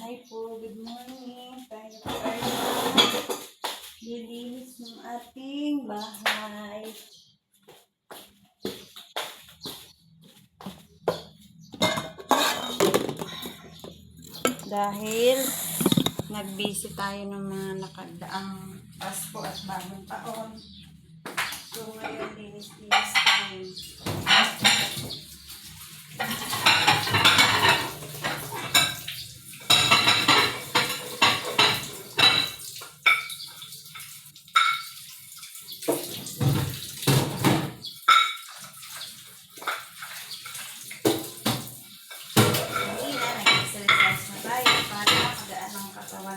Hi po, good morning. Tayo po ay lilinis ng ating bahay. Dahil nag-busy tayo ng mga nakadaang Pasko at bagong taon. So ngayon, linis-linis tayo.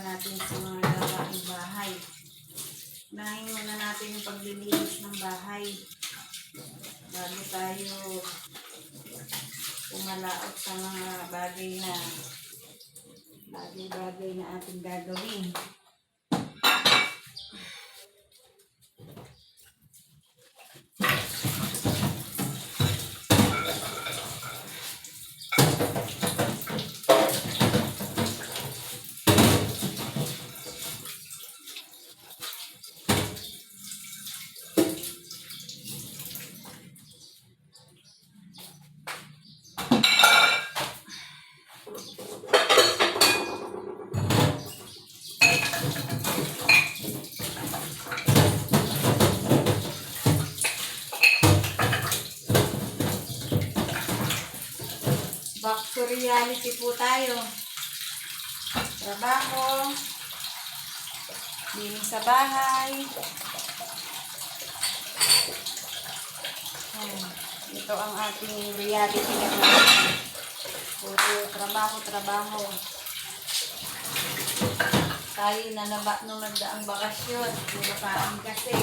Natin sa mga gawaing bahay. Unahin muna natin yung paglilinis ng bahay bago tayo pumalaot sa mga bagay na ating gagawin. Back to reality po tayo. Trabaho, linis sa bahay. Ito ang ating reality na puro trabaho. Tayo na naba nung nagdaang bakasyon. Puro kain kasi.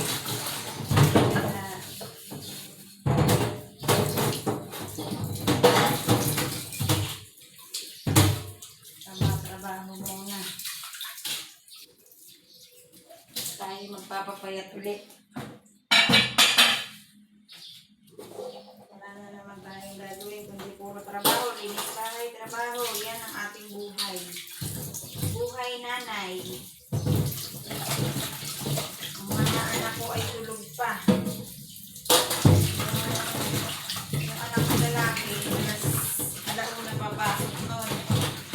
Trabaho muna. Tayo magpapapayat ulit. Wala na naman tayong gagawin kundi puro trabaho, linis bahay, trabaho. Yan ang ating buhay. Buhay nanay. Ang mga anak ko ay tulog pa. Yung anak ko lalaki, alam mo na papasok nun.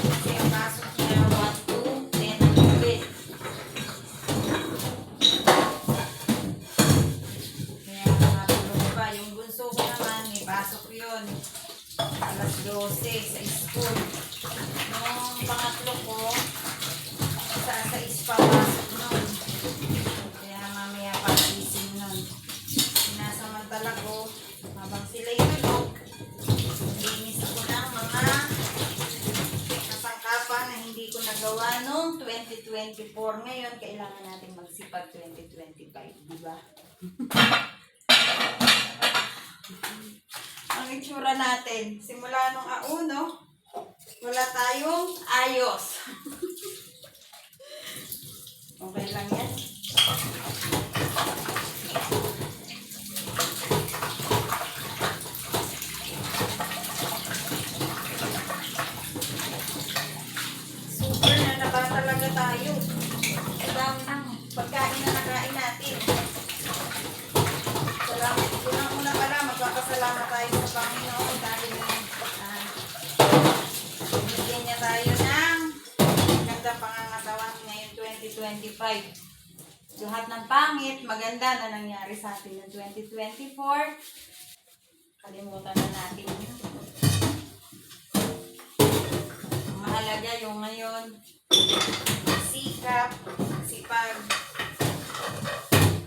Kasi ang pasok niya 1 to 10 ang ulit. Kaya matulog pa. Yung bunso ko naman, may pasok yun. Alas 12 sa school. Nung pangatlo ko, sa 6 pa pasok nun. Kaya mamaya pagising nun. Sinasamantala ko, habang sila'y tulog, linis ako ng mga kasangkapan na hindi ko nagawa noong 2024. Ngayon, kailangan natin magsipag 2025, di ba? Ang itsura natin, simula nung auno, wala tayong ayos. Okay lang yan. Super na naba talaga tayo. Ang dami ng pagkain na nakain natin. Salamat. Unang-una pala, magpapasalamat tayo sa Panginoon dahil bigyan niya tayo ng magandang pangangatawan ngayon 2025. Lahat ng pangit, maganda na nangyari sa atin ng 2024. Kalimutan na natin yun. Mahalaga yung ngayon. Sikap, sipag,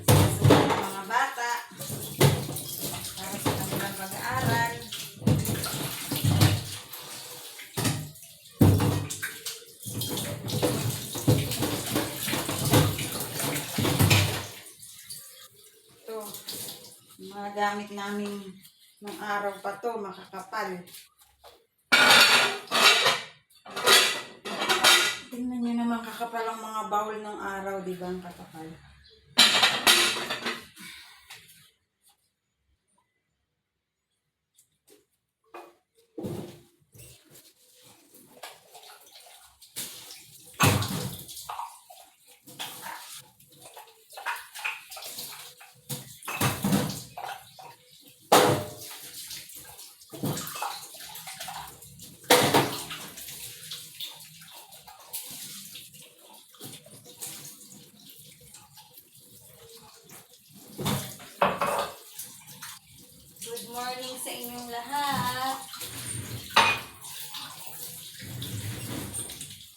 sinasunod ng mga bata para sa kanilang pag-aaral. Ito, mga gamit namin ng araw pa to, makakapal. Tingnan nyo naman, kakapal ang mga bowl ng araw, di ba? Ang kakapal. sa inyong lahat.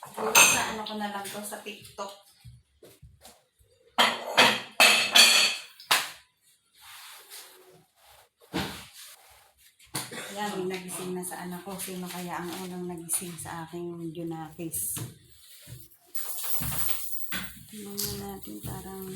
Siguro sa ano ko na lang to sa TikTok. Yan, may nagising na sa anak ko. Sino kaya ang unang nagising sa aking Junakis? Tingnan natin parang